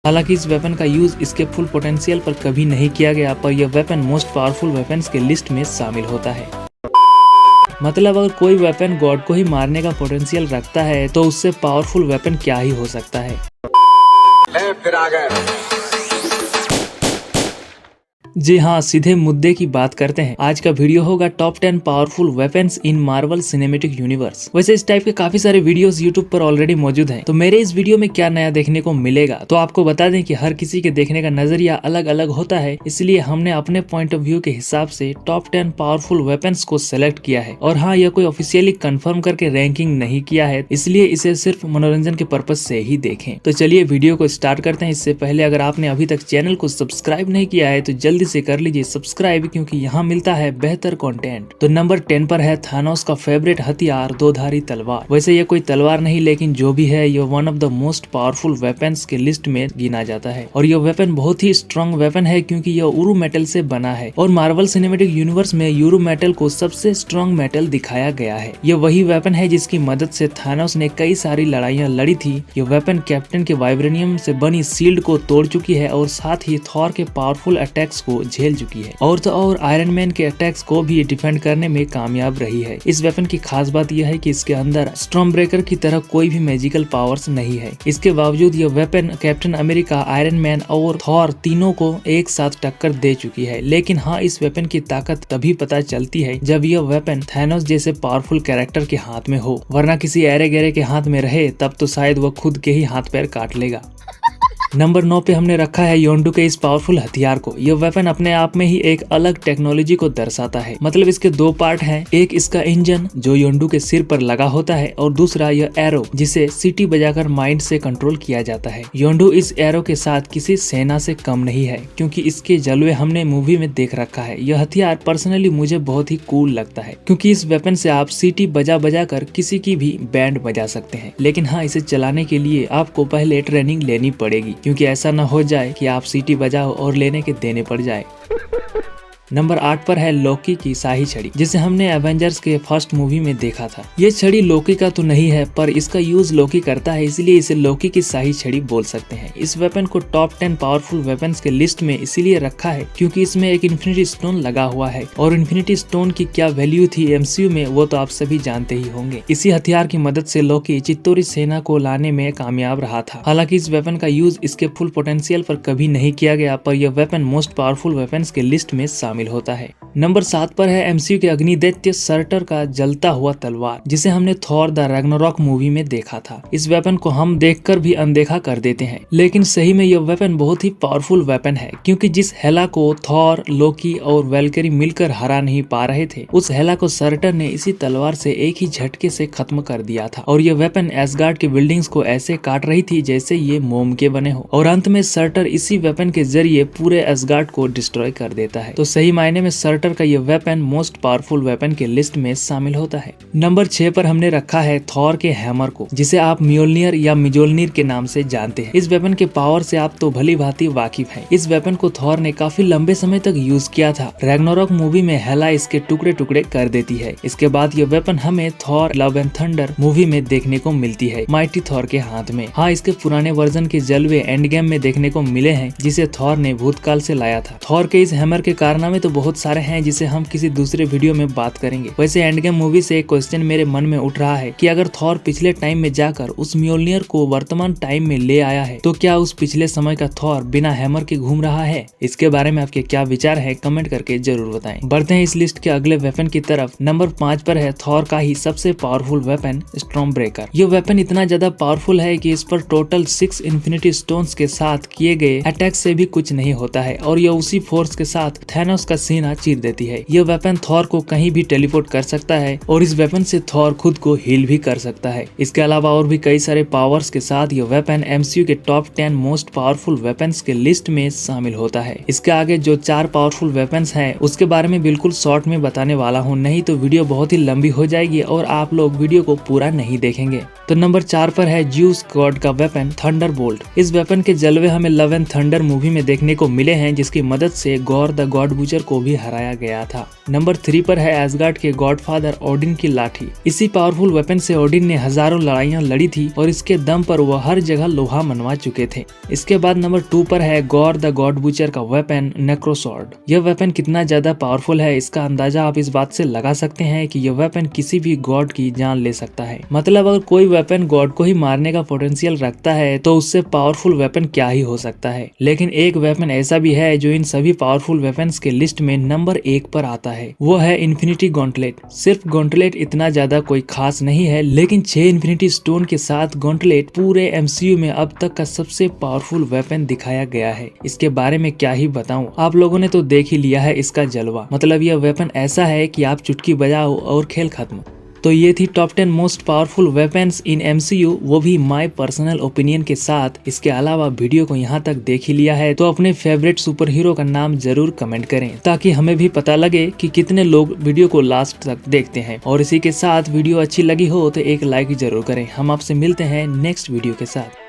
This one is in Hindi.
हालांकि इस वेपन का यूज इसके फुल पोटेंशियल पर कभी नहीं किया गया, पर यह वेपन मोस्ट पावरफुल वेपन्स के लिस्ट में शामिल होता है। मतलब अगर कोई वेपन गॉड को ही मारने का पोटेंशियल रखता है तो उससे पावरफुल वेपन क्या ही हो सकता है। फिर आ गए। जी हाँ, सीधे मुद्दे की बात करते हैं। आज का वीडियो होगा टॉप 10 पावरफुल वेपन्स इन मार्वल सिनेमैटिक यूनिवर्स। वैसे इस टाइप के काफी सारे वीडियोस यूट्यूब पर ऑलरेडी मौजूद हैं, तो मेरे इस वीडियो में क्या नया देखने को मिलेगा। तो आपको बता दें कि हर किसी के देखने का नजरिया अलग अलग होता है, इसलिए हमने अपने पॉइंट ऑफ व्यू के हिसाब से टॉप 10 पावरफुल वेपन्स को सिलेक्ट किया है। और हाँ, यह कोई ऑफिशियली कंफर्म करके रैंकिंग नहीं किया है, इसलिए इसे सिर्फ मनोरंजन के पर्पज से ही देखें। तो चलिए वीडियो को स्टार्ट करते हैं। इससे पहले अगर आपने अभी तक चैनल को सब्सक्राइब नहीं किया है तो जल्दी से कर लीजिए सब्सक्राइब, क्योंकि यहाँ मिलता है बेहतर कंटेंट। तो नंबर 10 पर है थानोस का फेवरेट हथियार, दोधारी तलवार। वैसे ये कोई तलवार नहीं, लेकिन जो भी है यह one of the most powerful weapons के लिस्ट में गिना जाता है। और यह वेपन बहुत ही स्ट्रॉन्ग वेपन है, क्योंकि यह यूरो मेटल से बना है। और मार्वल सिनेमैटिक यूनिवर्स में यूरो मेटल को सबसे स्ट्रॉन्ग मेटल दिखाया गया है। यह वही वेपन है जिसकी मदद से थानोस ने कई सारी लड़ाइयाँ लड़ी थी। यह वेपन कैप्टन के वाइब्रेनियम से बनी शील्ड को तोड़ चुकी है और साथ ही थॉर के पावरफुल अटैक्स को झेल चुकी है। और तो और आयरन मैन के अटैक्स को भी डिफेंड करने में कामयाब रही है। इस वेपन की खास बात यह है कि इसके अंदर स्टॉर्म ब्रेकर की तरह कोई भी मैजिकल पावर्स नहीं है। इसके बावजूद यह weapon captain America, iron man और थॉर तीनों को एक साथ टक्कर दे चुकी है। लेकिन हाँ, इस वेपन की ताकत तभी पता चलती है जब यह वेपन थैनोस जैसे पावरफुल कैरेक्टर के हाथ में हो, वरना किसी ऐरे गहरे के हाथ में रहे तब तो शायद वह खुद के ही हाथ पैर काट लेगा। नंबर 9 पे हमने रखा है योंडू के इस पावरफुल हथियार को। यह वेपन अपने आप में ही एक अलग टेक्नोलॉजी को दर्शाता है। मतलब इसके दो पार्ट हैं, एक इसका इंजन जो योंडू के सिर पर लगा होता है, और दूसरा यह एरो जिसे सीटी बजाकर माइंड से कंट्रोल किया जाता है। योंडू इस एरो के साथ किसी सेना से कम नहीं है, क्योंकि इसके जलवे हमने मूवी में देख रखा है। यह हथियार पर्सनली मुझे बहुत ही कूल लगता है, क्योंकि इस वेपन से आप सीटी बजा बजा कर किसी की भी बैंड बजा सकते हैं। लेकिन हाँ, इसे चलाने के लिए आपको पहले ट्रेनिंग लेनी पड़ेगी, क्योंकि ऐसा न हो जाए कि आप सीटी बजाओ और लेने के देने पड़ जाए। नंबर 8 पर है लोकी की शाही छड़ी, जिसे हमने एवेंजर्स के फर्स्ट मूवी में देखा था। ये छड़ी लोकी का तो नहीं है, पर इसका यूज लोकी करता है, इसलिए इसे लोकी की शाही छड़ी बोल सकते हैं। इस वेपन को टॉप 10 पावरफुल वेपन्स के लिस्ट में इसीलिए रखा है क्योंकि इसमें एक इन्फिनिटी स्टोन लगा हुआ है, और इन्फिनिटी स्टोन की क्या वैल्यू थी एमसीयू में वो तो आप सभी जानते ही होंगे। इसी हथियार की मदद से लोकी चित्तौरी सेना को लाने में कामयाब रहा था। हालांकि इस वेपन का यूज इसके फुल पोटेंशियल पर कभी नहीं किया गया, पर यह वेपन मोस्ट पावरफुल वेपन्स के लिस्ट में शामिल होता है। नंबर 7 पर है एमसीयू के अग्निदैत्य सर्टर का जलता हुआ तलवार, जिसे हमने थॉर द रैग्नारॉक मूवी में देखा था। इस वेपन को हम देखकर भी अनदेखा कर देते हैं, लेकिन सही में यह वेपन बहुत ही पावरफुल वेपन है, क्योंकि जिस हेला को थॉर, लोकी और वेलकरी मिलकर हरा नहीं पा रहे थे, उस हेला को सर्टर ने इसी तलवार से एक ही झटके से खत्म कर दिया था। और यह वेपन एसगार्ड के बिल्डिंग्स को ऐसे काट रही थी जैसे ये मोम के बने हो, और अंत में सर्टर इसी वेपन के जरिए पूरे एसगार्ड को डिस्ट्रॉय कर देता है। तो सही मायने में सर्टर का यह वेपन मोस्ट पावरफुल वेपन के लिस्ट में शामिल होता है। नंबर 6 पर हमने रखा है थॉर के हैमर को, जिसे आप म्योल्नियर या मिजोल्निर के नाम से जानते हैं। इस वेपन के पावर से आप तो भली भांति वाकिफ हैं। इस वेपन को थॉर ने काफी लंबे समय तक यूज किया था। रैग्नारॉक मूवी में हेला इसके टुकड़े टुकड़े कर देती है। इसके बाद यह वेपन हमें Thor love and thunder movie में देखने को मिलती है, माइटी थॉर के हाथ में। हाँ, इसके पुराने वर्जन के जलवे एंड गेम में देखने को मिले हैं, जिसे थॉर ने भूतकाल से लाया था। थॉर के इस हैमर के कारनामे तो बहुत सारे हैं, जिसे हम किसी दूसरे वीडियो में बात करेंगे। वैसे एंड गेम मूवी से एक क्वेश्चन मेरे मन में उठ रहा है कि अगर थॉर पिछले टाइम में जाकर उस म्योल्नियर को वर्तमान टाइम में ले आया है, तो क्या उस पिछले समय का थॉर बिना हैमर के घूम रहा है? इसके बारे में आपके क्या विचार है, कमेंट करके जरूर बताएं। बढ़ते हैं इस लिस्ट के अगले वेपन की तरफ। नंबर 5 पर है थॉर का ही सबसे पावरफुल वेपन, स्टॉर्म ब्रेकर। यह वेपन इतना ज्यादा पावरफुल है कि इस पर टोटल 6 इन्फिनिटी स्टोन्स के साथ किए गए अटैक से भी कुछ नहीं होता है, और यह उसी फोर्स के साथ थैनोस का सीना चीर देती है। यह वेपन थॉर को कहीं भी टेलीपोर्ट कर सकता है, और इस वेपन से थॉर खुद को हील भी कर सकता है। इसके अलावा और भी कई सारे पावर्स के साथ यह वेपन एमसीयू के टॉप 10 मोस्ट पावरफुल वेपन्स के लिस्ट में शामिल होता है। इसके आगे जो 4 पावरफुल वेपन्स हैं उसके बारे में बिल्कुल शॉर्ट में बताने वाला हूँ, नहीं तो वीडियो बहुत ही लंबी हो जाएगी और आप लोग वीडियो को पूरा नहीं देखेंगे। तो नंबर 4 पर है ज्यूस गॉड का वेपन थंडरबोल्ट। इस वेपन के जलवे हमें लव एंड थंडर मूवी में देखने को मिले हैं, जिसकी मदद से गॉर द गॉड बूचर को भी हराया गया था। नंबर 3 पर है एसगार्ड के गॉडफादर ओडिन की लाठी। इसी पावरफुल वेपन से ओडिन ने हजारों लड़ाइयां लड़ी थी और इसके दम पर वह हर जगह लोहा मनवा चुके थे। इसके बाद नंबर 2 पर है गॉर द गॉड बूचर का वेपन नेक्रोसॉर्ड। यह वेपन कितना ज्यादा पावरफुल है इसका अंदाजा आप इस बात से लगा सकते हैं कि यह वेपन किसी भी गॉड की जान ले सकता है। मतलब अगर कोई वेपन गॉड को ही मारने का पोटेंशियल रखता है तो उससे पावरफुल वेपन क्या ही हो सकता है। लेकिन एक वेपन ऐसा भी है जो इन सभी पावरफुल वेपन्स के लिस्ट में नंबर 1 पर आता है, वो है इन्फिनिटी गॉन्टलेट। सिर्फ गॉन्टलेट इतना ज्यादा कोई खास नहीं है, लेकिन 6 इन्फिनिटी स्टोन के साथ गॉन्टलेट पूरे एमसीयू में अब तक का सबसे पावरफुल वेपन दिखाया गया है। इसके बारे में क्या ही बताऊं, आप लोगों ने तो देख ही लिया है इसका जलवा। मतलब यह वेपन ऐसा है कि आप चुटकी बजाओ और खेल खत्म। तो ये थी टॉप 10 मोस्ट पावरफुल वेपन्स इन एमसीयू, वो भी माय पर्सनल ओपिनियन के साथ। इसके अलावा वीडियो को यहाँ तक देख ही लिया है तो अपने फेवरेट सुपर हीरो का नाम जरूर कमेंट करें, ताकि हमें भी पता लगे कि कितने लोग वीडियो को लास्ट तक देखते हैं। और इसी के साथ वीडियो अच्छी लगी हो तो एक लाइक जरूर करें। हम आपसे मिलते हैं नेक्स्ट वीडियो के साथ।